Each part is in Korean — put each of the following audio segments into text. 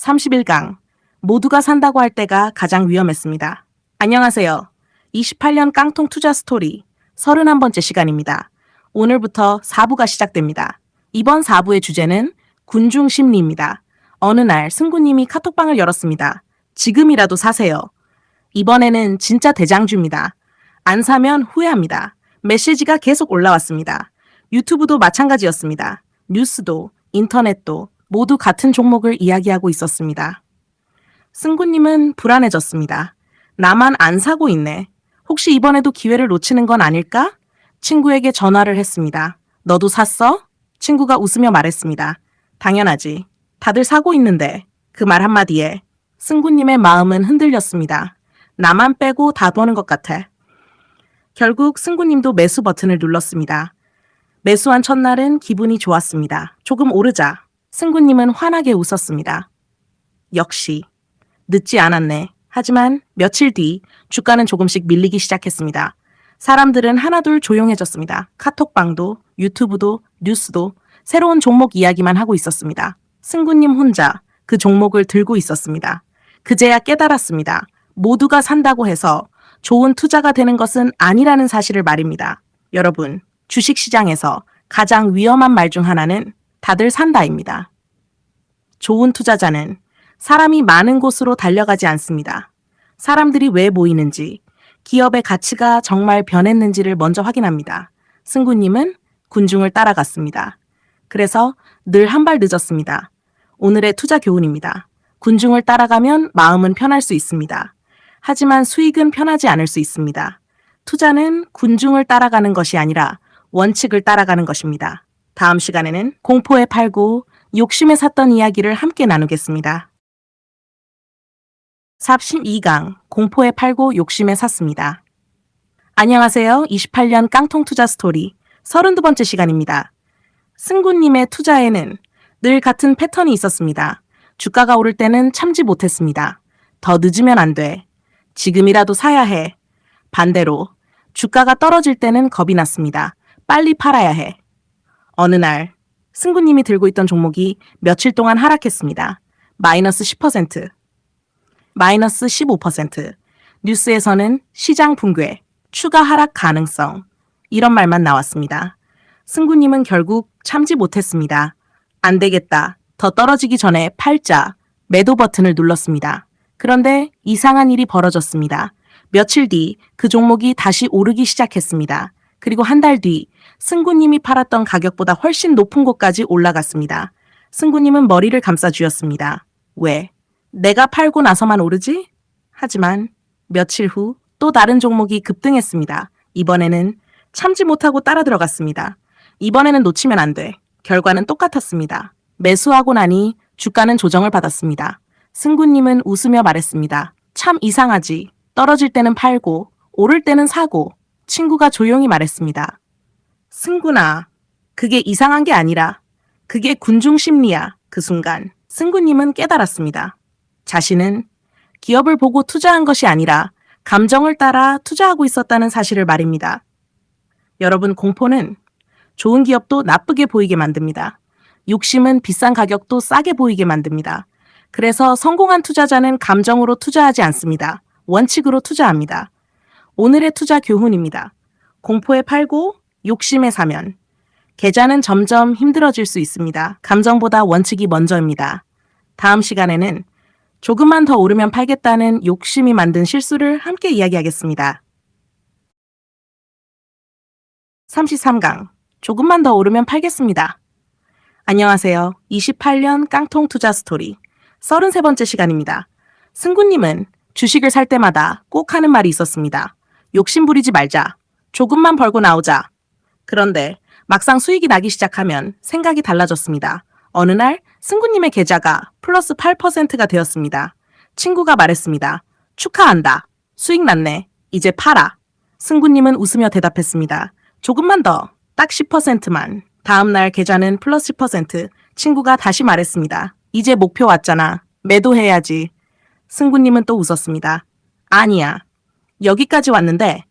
31강. 모두가 산다고 할 때가 가장 위험했습니다. 안녕하세요. 28년 깡통 투자 스토리 31번째 시간입니다. 오늘부터 4부가 시작됩니다. 이번 4부의 주제는 군중 심리입니다. 어느 날 승구님이 카톡방을 열었습니다. 지금이라도 사세요. 이번에는 진짜 대장주입니다. 안 사면 후회합니다. 메시지가 계속 올라왔습니다. 유튜브도 마찬가지였습니다. 뉴스도 인터넷도 모두 같은 종목을 이야기하고 있었습니다. 승구님은 불안해졌습니다. 나만 안 사고 있네. 혹시 이번에도 기회를 놓치는 건 아닐까? 친구에게 전화를 했습니다. 너도 샀어? 친구가 웃으며 말했습니다. 당연하지. 다들 사고 있는데. 그 말 한마디에 승구님의 마음은 흔들렸습니다. 나만 빼고 다 보는 것 같아. 결국 승구님도 매수 버튼을 눌렀습니다. 매수한 첫날은 기분이 좋았습니다. 조금 오르자 승구님은 환하게 웃었습니다. 역시 늦지 않았네. 하지만 며칠 뒤 주가는 조금씩 밀리기 시작했습니다. 사람들은 하나둘 조용해졌습니다. 카톡방도 유튜브도 뉴스도 새로운 종목 이야기만 하고 있었습니다. 승구님 혼자 그 종목을 들고 있었습니다. 그제야 깨달았습니다. 모두가 산다고 해서 좋은 투자가 되는 것은 아니라는 사실을 말입니다. 여러분, 주식시장에서 가장 위험한 말 중 하나는 다들 산다입니다. 좋은 투자자는 사람이 많은 곳으로 달려가지 않습니다. 사람들이 왜 모이는지, 기업의 가치가 정말 변했는지를 먼저 확인합니다. 승구님은 군중을 따라갔습니다. 그래서 늘 한 발 늦었습니다. 오늘의 투자 교훈입니다. 군중을 따라가면 마음은 편할 수 있습니다. 하지만 수익은 편하지 않을 수 있습니다. 투자는 군중을 따라가는 것이 아니라 원칙을 따라가는 것입니다. 다음 시간에는 공포에 팔고 욕심에 샀던 이야기를 함께 나누겠습니다. 32강 공포에 팔고 욕심에 샀습니다. 안녕하세요. 28년 깡통 투자 스토리 32번째 시간입니다. 승구님의 투자에는 늘 같은 패턴이 있었습니다. 주가가 오를 때는 참지 못했습니다. 더 늦으면 안 돼. 지금이라도 사야 해. 반대로 주가가 떨어질 때는 겁이 났습니다. 빨리 팔아야 해. 어느 날 승구님이 들고 있던 종목이 며칠 동안 하락했습니다. 마이너스 10%, 마이너스 15%. 뉴스에서는 시장 붕괴, 추가 하락 가능성 이런 말만 나왔습니다. 승구님은 결국 참지 못했습니다. 안 되겠다. 더 떨어지기 전에 팔자, 매도 버튼을 눌렀습니다. 그런데 이상한 일이 벌어졌습니다. 며칠 뒤 그 종목이 다시 오르기 시작했습니다. 그리고 한 달 뒤 승구님이 팔았던 가격보다 훨씬 높은 곳까지 올라갔습니다. 승구님은 머리를 감싸 쥐었습니다. 왜? 내가 팔고 나서만 오르지? 하지만 며칠 후 또 다른 종목이 급등했습니다. 이번에는 참지 못하고 따라 들어갔습니다. 이번에는 놓치면 안 돼. 결과는 똑같았습니다. 매수하고 나니 주가는 조정을 받았습니다. 승구님은 웃으며 말했습니다. 참 이상하지. 떨어질 때는 팔고 오를 때는 사고. 친구가 조용히 말했습니다. 승구나, 그게 이상한 게 아니라 그게 군중 심리야. 그 순간 승구님은 깨달았습니다. 자신은 기업을 보고 투자한 것이 아니라 감정을 따라 투자하고 있었다는 사실을 말입니다. 여러분, 공포는 좋은 기업도 나쁘게 보이게 만듭니다. 욕심은 비싼 가격도 싸게 보이게 만듭니다. 그래서 성공한 투자자는 감정으로 투자하지 않습니다. 원칙으로 투자합니다. 오늘의 투자 교훈입니다. 공포에 팔고 욕심에 사면 계좌는 점점 힘들어질 수 있습니다. 감정보다 원칙이 먼저입니다. 다음 시간에는 조금만 더 오르면 팔겠다는 욕심이 만든 실수를 함께 이야기하겠습니다. 33강 조금만 더 오르면 팔겠습니다. 안녕하세요. 28년 깡통 투자 스토리 33번째 시간입니다. 승구님은 주식을 살 때마다 꼭 하는 말이 있었습니다. 욕심 부리지 말자. 조금만 벌고 나오자. 그런데 막상 수익이 나기 시작하면 생각이 달라졌습니다. 어느 날 승구님의 계좌가 플러스 8%가 되었습니다. 친구가 말했습니다. 축하한다. 수익 났네. 이제 팔아. 승구님은 웃으며 대답했습니다. 조금만 더. 딱 10%만. 다음 날 계좌는 플러스 10%. 친구가 다시 말했습니다. 이제 목표 왔잖아. 매도해야지. 승구님은 또 웃었습니다. 아니야. 여기까지 왔는데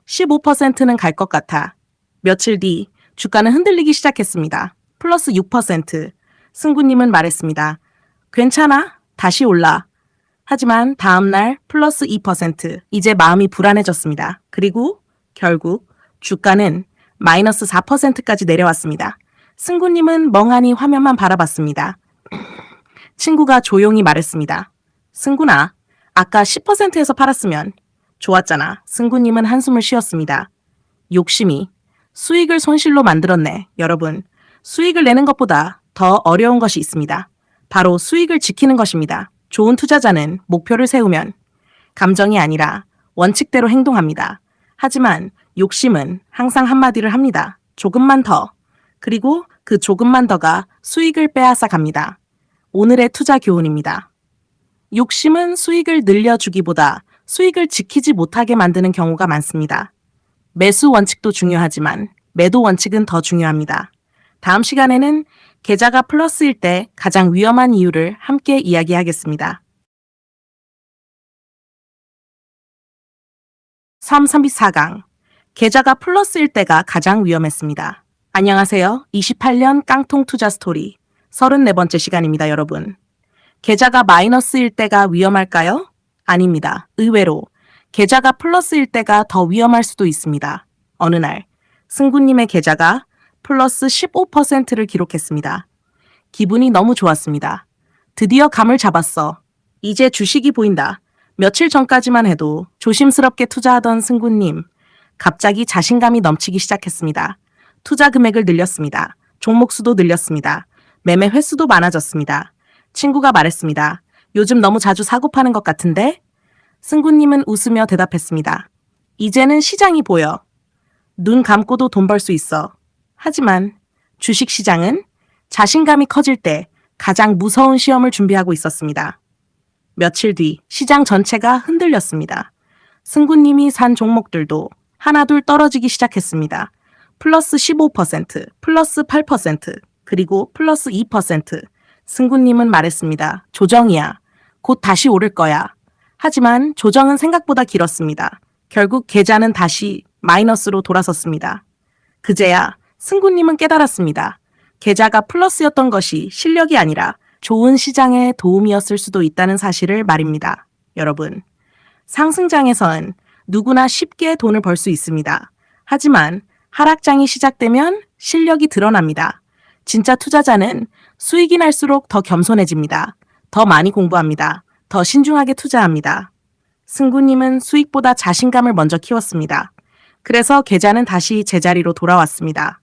15%는 갈 것 같아. 며칠 뒤 주가는 흔들리기 시작했습니다. 플러스 6%. 승구님은 말했습니다. 괜찮아. 다시 올라. 하지만 다음날 플러스 2%. 이제 마음이 불안해졌습니다. 그리고 결국 주가는 마이너스 4%까지 내려왔습니다. 승구님은 멍하니 화면만 바라봤습니다. 친구가 조용히 말했습니다. 승구나, 아까 10%에서 팔았으면 좋았잖아. 승구님은 한숨을 쉬었습니다. 욕심이 수익을 손실로 만들었네. 여러분, 수익을 내는 것보다 더 어려운 것이 있습니다. 바로 수익을 지키는 것입니다. 좋은 투자자는 목표를 세우면 감정이 아니라 원칙대로 행동합니다. 하지만 욕심은 항상 한마디를 합니다. 조금만 더. 그리고 그 조금만 더가 수익을 빼앗아 갑니다. 오늘의 투자 교훈입니다. 욕심은 수익을 늘려주기보다 수익을 지키지 못하게 만드는 경우가 많습니다. 매수 원칙도 중요하지만 매도 원칙은 더 중요합니다. 다음 시간에는 계좌가 플러스일 때 가장 위험한 이유를 함께 이야기하겠습니다. 4강. 계좌가 플러스일 때가 가장 위험했습니다. 안녕하세요. 28년 깡통 투자 스토리 34번째 시간입니다, 여러분. 계좌가 마이너스일 때가 위험할까요? 아닙니다. 의외로 계좌가 플러스일 때가 더 위험할 수도 있습니다. 어느 날 승구님의 계좌가 플러스 15%를 기록했습니다. 기분이 너무 좋았습니다. 드디어 감을 잡았어. 이제 주식이 보인다. 며칠 전까지만 해도 조심스럽게 투자하던 승구님, 갑자기 자신감이 넘치기 시작했습니다. 투자 금액을 늘렸습니다. 종목 수도 늘렸습니다. 매매 횟수도 많아졌습니다. 친구가 말했습니다. 요즘 너무 자주 사고 파는 것 같은데? 승구님은 웃으며 대답했습니다. 이제는 시장이 보여. 눈 감고도 돈 벌 수 있어. 하지만 주식시장은 자신감이 커질 때 가장 무서운 시험을 준비하고 있었습니다. 며칠 뒤 시장 전체가 흔들렸습니다. 승구님이 산 종목들도 하나둘 떨어지기 시작했습니다. 플러스 15%, 플러스 8%, 그리고 플러스 2%. 승구님은 말했습니다. 조정이야. 곧 다시 오를 거야. 하지만 조정은 생각보다 길었습니다. 결국 계좌는 다시 마이너스로 돌아섰습니다. 그제야 승구님은 깨달았습니다. 계좌가 플러스였던 것이 실력이 아니라 좋은 시장의 도움이었을 수도 있다는 사실을 말입니다. 여러분, 상승장에선 누구나 쉽게 돈을 벌 수 있습니다. 하지만 하락장이 시작되면 실력이 드러납니다. 진짜 투자자는 수익이 날수록 더 겸손해집니다. 더 많이 공부합니다. 더 신중하게 투자합니다. 승구님은 수익보다 자신감을 먼저 키웠습니다. 그래서 계좌는 다시 제자리로 돌아왔습니다.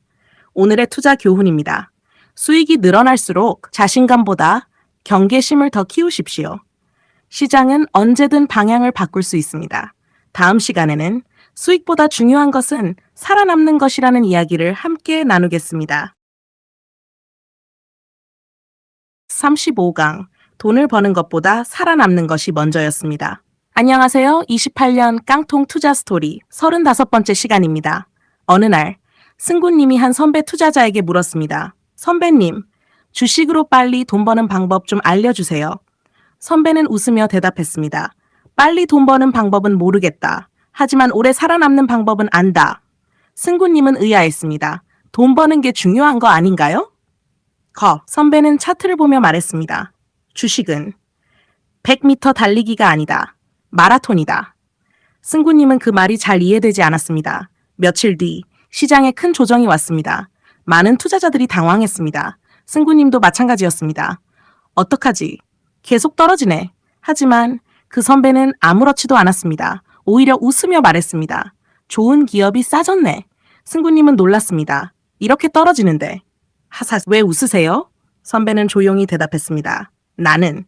오늘의 투자 교훈입니다. 수익이 늘어날수록 자신감보다 경계심을 더 키우십시오. 시장은 언제든 방향을 바꿀 수 있습니다. 다음 시간에는 수익보다 중요한 것은 살아남는 것이라는 이야기를 함께 나누겠습니다. 35강. 돈을 버는 것보다 살아남는 것이 먼저였습니다. 안녕하세요. 28년 깡통 투자 스토리 35번째 시간입니다. 어느 날 승구님이 한 선배 투자자에게 물었습니다. 선배님, 주식으로 빨리 돈 버는 방법 좀 알려주세요. 선배는 웃으며 대답했습니다. 빨리 돈 버는 방법은 모르겠다. 하지만 오래 살아남는 방법은 안다. 승구님은 의아했습니다. 돈 버는 게 중요한 거 아닌가요? 선배는 차트를 보며 말했습니다. 주식은 100m 달리기가 아니다. 마라톤이다. 승구님은 그 말이 잘 이해되지 않았습니다. 며칠 뒤 시장에 큰 조정이 왔습니다. 많은 투자자들이 당황했습니다. 승구님도 마찬가지였습니다. 어떡하지? 계속 떨어지네. 하지만 그 선배는 아무렇지도 않았습니다. 오히려 웃으며 말했습니다. 좋은 기업이 싸졌네. 승구님은 놀랐습니다. 이렇게 떨어지는데. 왜 웃으세요? 선배는 조용히 대답했습니다. 나는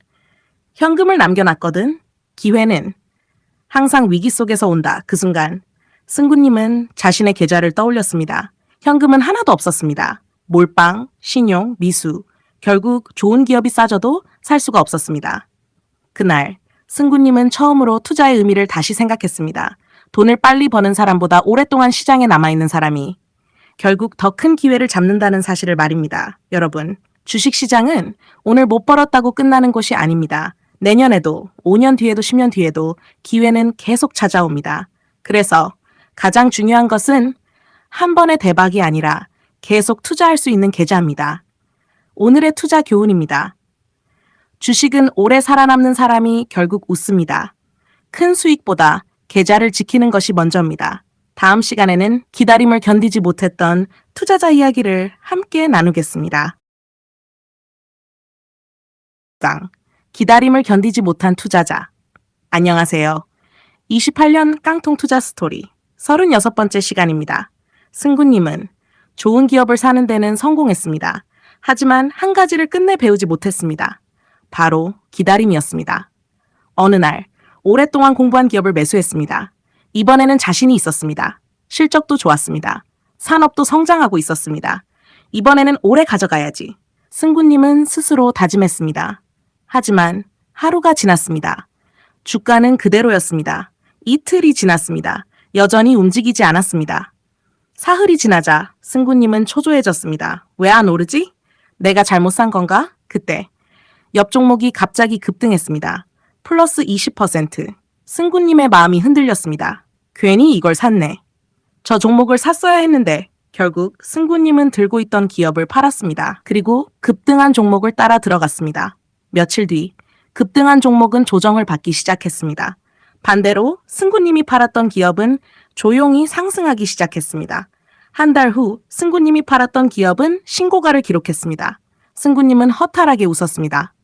현금을 남겨놨거든. 기회는 항상 위기 속에서 온다. 그 순간 승구님은 자신의 계좌를 떠올렸습니다. 현금은 하나도 없었습니다. 몰빵, 신용, 미수. 결국 좋은 기업이 싸져도 살 수가 없었습니다. 그날 승구님은 처음으로 투자의 의미를 다시 생각했습니다. 돈을 빨리 버는 사람보다 오랫동안 시장에 남아있는 사람이 결국 더 큰 기회를 잡는다는 사실을 말입니다. 여러분, 주식시장은 오늘 못 벌었다고 끝나는 곳이 아닙니다. 내년에도, 5년 뒤에도 10년 뒤에도 기회는 계속 찾아옵니다. 그래서 가장 중요한 것은 한 번의 대박이 아니라 계속 투자할 수 있는 계좌입니다. 오늘의 투자 교훈입니다. 주식은 오래 살아남는 사람이 결국 웃습니다. 큰 수익보다 계좌를 지키는 것이 먼저입니다. 다음 시간에는 기다림을 견디지 못했던 투자자 이야기를 함께 나누겠습니다. 기다림을 견디지 못한 투자자. 안녕하세요. 28년 깡통 투자 스토리 36번째 시간입니다. 승구님은 좋은 기업을 사는 데는 성공했습니다. 하지만 한 가지를 끝내 배우지 못했습니다. 바로 기다림이었습니다. 어느 날 오랫동안 공부한 기업을 매수했습니다. 이번에는 자신이 있었습니다. 실적도 좋았습니다. 산업도 성장하고 있었습니다. 이번에는 오래 가져가야지. 승구님은 스스로 다짐했습니다. 하지만 하루가 지났습니다. 주가는 그대로였습니다. 이틀이 지났습니다. 여전히 움직이지 않았습니다. 사흘이 지나자 승구님은 초조해졌습니다. 왜 안 오르지? 내가 잘못 산 건가? 그때 옆 종목이 갑자기 급등했습니다. 플러스 20%. 승구님의 마음이 흔들렸습니다. 괜히 이걸 샀네. 저 종목을 샀어야 했는데 결국 승구님은 들고 있던 기업을 팔았습니다. 그리고 급등한 종목을 따라 들어갔습니다. 며칠 뒤 급등한 종목은 조정을 받기 시작했습니다. 반대로 승구님이 팔았던 기업은 조용히 상승하기 시작했습니다. 한 달 후 승구님이 팔았던 기업은 신고가를 기록했습니다. 승구님은 허탈하게 웃었습니다.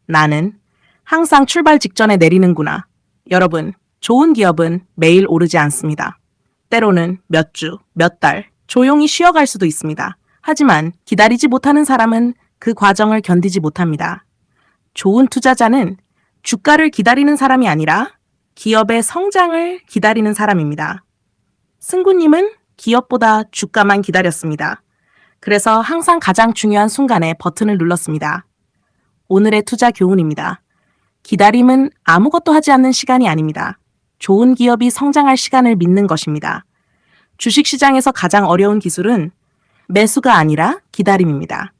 나는 항상 출발 직전에 내리는구나. 여러분, 좋은 기업은 매일 오르지 않습니다. 때로는 몇 주, 몇 달 조용히 쉬어갈 수도 있습니다. 하지만 기다리지 못하는 사람은 그 과정을 견디지 못합니다. 좋은 투자자는 주가를 기다리는 사람이 아니라 기업의 성장을 기다리는 사람입니다. 승구님은 기업보다 주가만 기다렸습니다. 그래서 항상 가장 중요한 순간에 버튼을 눌렀습니다. 오늘의 투자 교훈입니다. 기다림은 아무것도 하지 않는 시간이 아닙니다. 좋은 기업이 성장할 시간을 믿는 것입니다. 주식시장에서 가장 어려운 기술은 매수가 아니라 기다림입니다.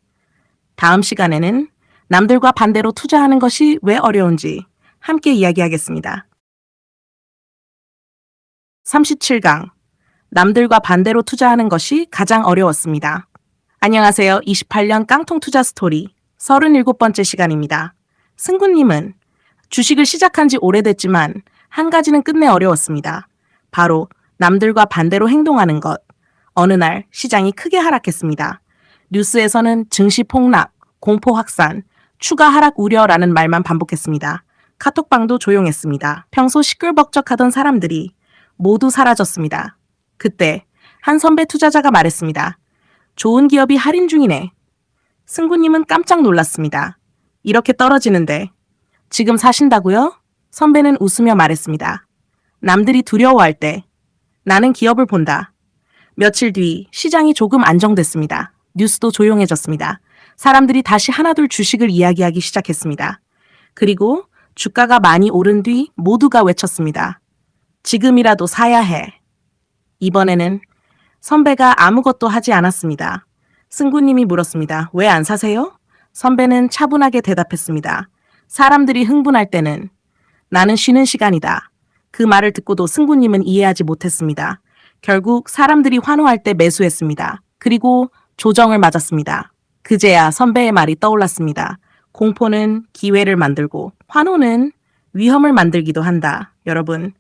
다음 시간에는 남들과 반대로 투자하는 것이 왜 어려운지 함께 이야기하겠습니다. 37강. 남들과 반대로 투자하는 것이 가장 어려웠습니다. 안녕하세요. 28년 깡통 투자 스토리 37번째 시간입니다. 승구님은 주식을 시작한 지 오래됐지만 한 가지는 끝내 어려웠습니다. 바로 남들과 반대로 행동하는 것. 어느 날 시장이 크게 하락했습니다. 뉴스에서는 증시 폭락, 공포 확산, 추가 하락 우려라는 말만 반복했습니다. 카톡방도 조용했습니다. 평소 시끌벅적하던 사람들이 모두 사라졌습니다. 그때 한 선배 투자자가 말했습니다. 좋은 기업이 할인 중이네. 승구님은 깜짝 놀랐습니다. 이렇게 떨어지는데 지금 사신다고요? 선배는 웃으며 말했습니다. 남들이 두려워할 때 나는 기업을 본다. 며칠 뒤 시장이 조금 안정됐습니다. 뉴스도 조용해졌습니다. 사람들이 다시 하나둘 주식을 이야기하기 시작했습니다. 그리고 주가가 많이 오른 뒤 모두가 외쳤습니다. 지금이라도 사야 해. 이번에는 선배가 아무것도 하지 않았습니다. 승구님이 물었습니다. 왜 안 사세요? 선배는 차분하게 대답했습니다. 사람들이 흥분할 때는 나는 쉬는 시간이다. 그 말을 듣고도 승구님은 이해하지 못했습니다. 결국 사람들이 환호할 때 매수했습니다. 그리고 조정을 맞았습니다. 그제야 선배의 말이 떠올랐습니다. 공포는 기회를 만들고 환호는 위험을 만들기도 한다. 여러분,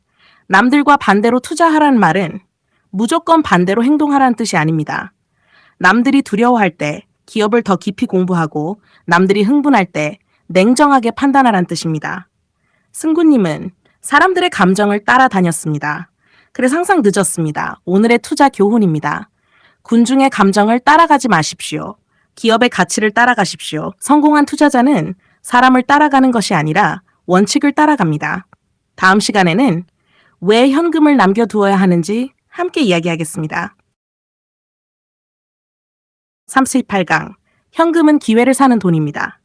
남들과 반대로 투자하라는 말은 무조건 반대로 행동하라는 뜻이 아닙니다. 남들이 두려워할 때 기업을 더 깊이 공부하고 남들이 흥분할 때 냉정하게 판단하라는 뜻입니다. 승구님은 사람들의 감정을 따라다녔습니다. 그래서 항상 늦었습니다. 오늘의 투자 교훈입니다. 군중의 감정을 따라가지 마십시오. 기업의 가치를 따라가십시오. 성공한 투자자는 사람을 따라가는 것이 아니라 원칙을 따라갑니다. 다음 시간에는 왜 현금을 남겨두어야 하는지 함께 이야기하겠습니다. 38강. 현금은 기회를 사는 돈입니다.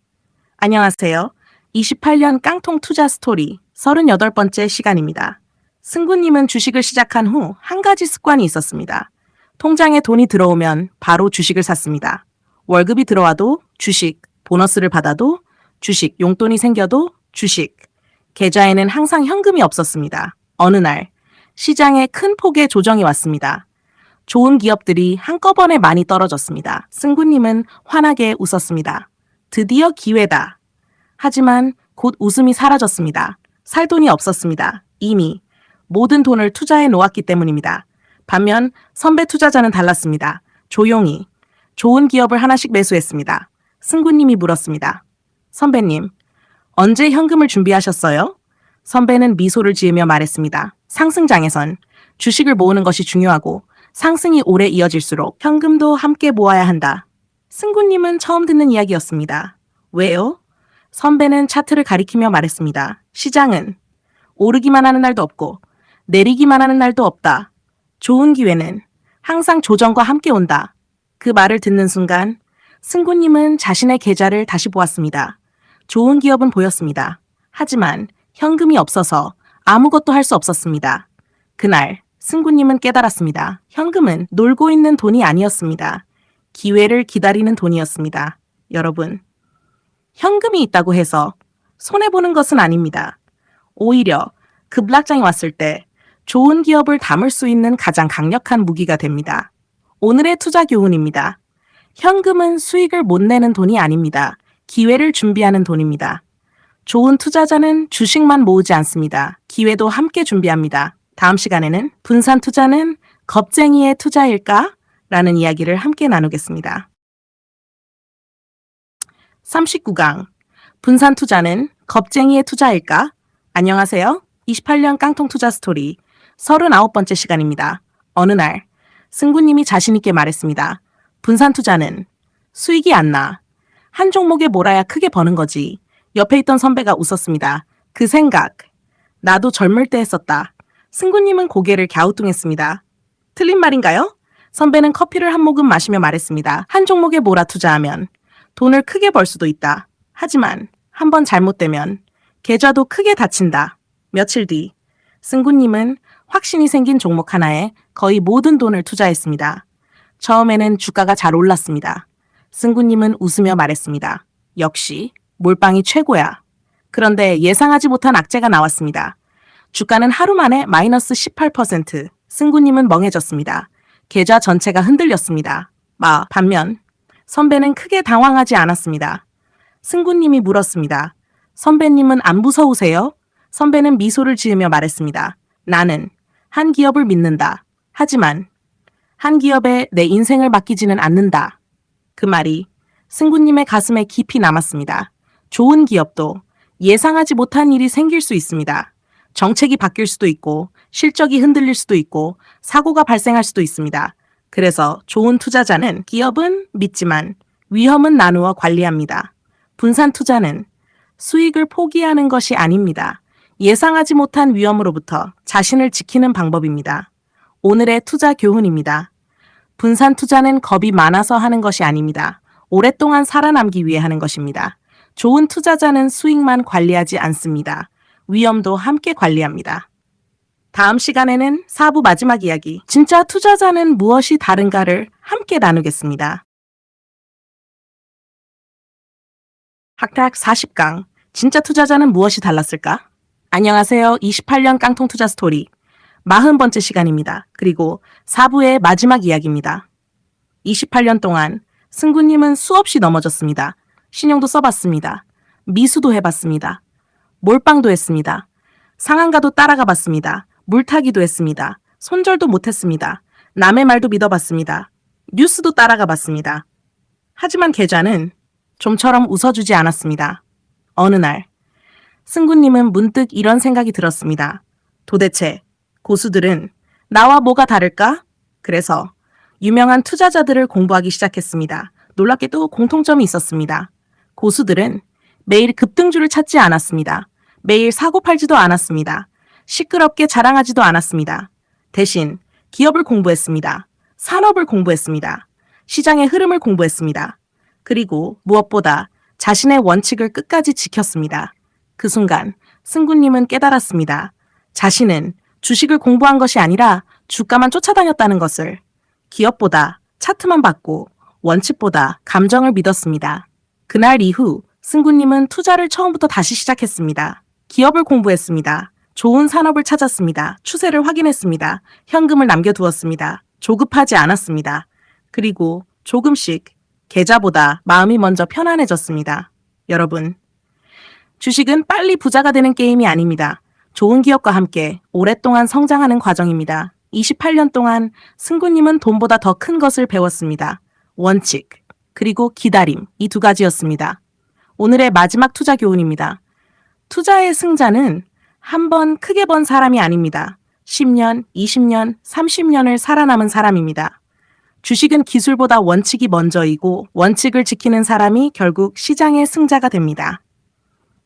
안녕하세요. 28년 깡통 투자 스토리 38번째 시간입니다. 승구님은 주식을 시작한 후 한 가지 습관이 있었습니다. 통장에 돈이 들어오면 바로 주식을 샀습니다. 월급이 들어와도 주식, 보너스를 받아도 주식, 용돈이 생겨도 주식. 계좌에는 항상 현금이 없었습니다. 어느 날 시장에 큰 폭의 조정이 왔습니다. 좋은 기업들이 한꺼번에 많이 떨어졌습니다. 승구님은 환하게 웃었습니다. 드디어 기회다. 하지만 곧 웃음이 사라졌습니다. 살 돈이 없었습니다. 이미 모든 돈을 투자해 놓았기 때문입니다. 반면 선배 투자자는 달랐습니다. 조용히 좋은 기업을 하나씩 매수했습니다. 승구님이 물었습니다. 선배님, 언제 현금을 준비하셨어요? 선배는 미소를 지으며 말했습니다. 상승장에선 주식을 모으는 것이 중요하고 상승이 오래 이어질수록 현금도 함께 모아야 한다. 승구님은 처음 듣는 이야기였습니다. 왜요? 선배는 차트를 가리키며 말했습니다. 시장은 오르기만 하는 날도 없고 내리기만 하는 날도 없다. 좋은 기회는 항상 조정과 함께 온다. 그 말을 듣는 순간 승구님은 자신의 계좌를 다시 보았습니다. 좋은 기업은 보였습니다. 하지만 현금이 없어서 아무것도 할 수 없었습니다. 그날 승구님은 깨달았습니다. 현금은 놀고 있는 돈이 아니었습니다. 기회를 기다리는 돈이었습니다. 여러분, 현금이 있다고 해서 손해보는 것은 아닙니다. 오히려 급락장이 왔을 때 좋은 기업을 담을 수 있는 가장 강력한 무기가 됩니다. 오늘의 투자 교훈입니다. 현금은 수익을 못 내는 돈이 아닙니다. 기회를 준비하는 돈입니다. 좋은 투자자는 주식만 모으지 않습니다. 기회도 함께 준비합니다. 다음 시간에는 분산 투자는 겁쟁이의 투자일까? 라는 이야기를 함께 나누겠습니다. 39강 분산 투자는 겁쟁이의 투자일까? 안녕하세요. 28년 깡통 투자 스토리 39번째 시간입니다. 어느 날 승구님이 자신있게 말했습니다. 분산 투자는 수익이 안 나. 한 종목에 몰아야 크게 버는 거지. 옆에 있던 선배가 웃었습니다. 그 생각, 나도 젊을 때 했었다. 승구님은 고개를 갸우뚱했습니다. 틀린 말인가요? 선배는 커피를 한 모금 마시며 말했습니다. 한 종목에 몰아 투자하면 돈을 크게 벌 수도 있다. 하지만 한번 잘못되면 계좌도 크게 다친다. 며칠 뒤 승구님은 확신이 생긴 종목 하나에 거의 모든 돈을 투자했습니다. 처음에는 주가가 잘 올랐습니다. 승구님은 웃으며 말했습니다. 역시 몰빵이 최고야. 그런데 예상하지 못한 악재가 나왔습니다. 주가는 하루 만에 마이너스 18%. 승구님은 멍해졌습니다. 계좌 전체가 흔들렸습니다. 반면 선배는 크게 당황하지 않았습니다. 승구님이 물었습니다. 선배님은 안 무서우세요? 선배는 미소를 지으며 말했습니다. 나는 한 기업을 믿는다. 하지만 한 기업에 내 인생을 맡기지는 않는다. 그 말이 승구님의 가슴에 깊이 남았습니다. 좋은 기업도 예상하지 못한 일이 생길 수 있습니다. 정책이 바뀔 수도 있고 실적이 흔들릴 수도 있고 사고가 발생할 수도 있습니다. 그래서 좋은 투자자는 기업은 믿지만 위험은 나누어 관리합니다. 분산 투자는 수익을 포기하는 것이 아닙니다. 예상하지 못한 위험으로부터 자신을 지키는 방법입니다. 오늘의 투자 교훈입니다. 분산 투자는 겁이 많아서 하는 것이 아닙니다. 오랫동안 살아남기 위해 하는 것입니다. 좋은 투자자는 수익만 관리하지 않습니다. 위험도 함께 관리합니다. 다음 시간에는 4부 마지막 이야기, 진짜 투자자는 무엇이 다른가를 함께 나누겠습니다. 학탁 40강, 진짜 투자자는 무엇이 달랐을까? 안녕하세요. 28년 깡통 투자 스토리 40번째 시간입니다. 그리고 4부의 마지막 이야기입니다. 28년 동안 승구님은 수없이 넘어졌습니다. 신용도 써봤습니다. 미수도 해봤습니다. 몰빵도 했습니다. 상한가도 따라가 봤습니다. 물타기도 했습니다. 손절도 못했습니다. 남의 말도 믿어봤습니다. 뉴스도 따라가 봤습니다. 하지만 계좌는 좀처럼 웃어주지 않았습니다. 어느 날 승구님은 문득 이런 생각이 들었습니다. 도대체 고수들은 나와 뭐가 다를까? 그래서 유명한 투자자들을 공부하기 시작했습니다. 놀랍게도 공통점이 있었습니다. 고수들은 매일 급등주를 찾지 않았습니다. 매일 사고 팔지도 않았습니다. 시끄럽게 자랑하지도 않았습니다. 대신 기업을 공부했습니다. 산업을 공부했습니다. 시장의 흐름을 공부했습니다. 그리고 무엇보다 자신의 원칙을 끝까지 지켰습니다. 그 순간 승구님은 깨달았습니다. 자신은 주식을 공부한 것이 아니라 주가만 쫓아다녔다는 것을. 기업보다 차트만 봤고 원칙보다 감정을 믿었습니다. 그날 이후 승구님은 투자를 처음부터 다시 시작했습니다. 기업을 공부했습니다. 좋은 산업을 찾았습니다. 추세를 확인했습니다. 현금을 남겨두었습니다. 조급하지 않았습니다. 그리고 조금씩 계좌보다 마음이 먼저 편안해졌습니다. 여러분, 주식은 빨리 부자가 되는 게임이 아닙니다. 좋은 기업과 함께 오랫동안 성장하는 과정입니다. 28년 동안 승구님은 돈보다 더 큰 것을 배웠습니다. 원칙, 그리고 기다림, 이 두 가지였습니다. 오늘의 마지막 투자 교훈입니다. 투자의 승자는 한 번 크게 번 사람이 아닙니다. 10년, 20년, 30년을 살아남은 사람입니다. 주식은 기술보다 원칙이 먼저이고 원칙을 지키는 사람이 결국 시장의 승자가 됩니다.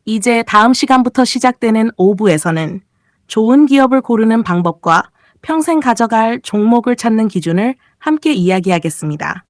이제 다음 시간부터 시작되는 5부에서는 좋은 기업을 고르는 방법과 평생 가져갈 종목을 찾는 기준을 함께 이야기하겠습니다.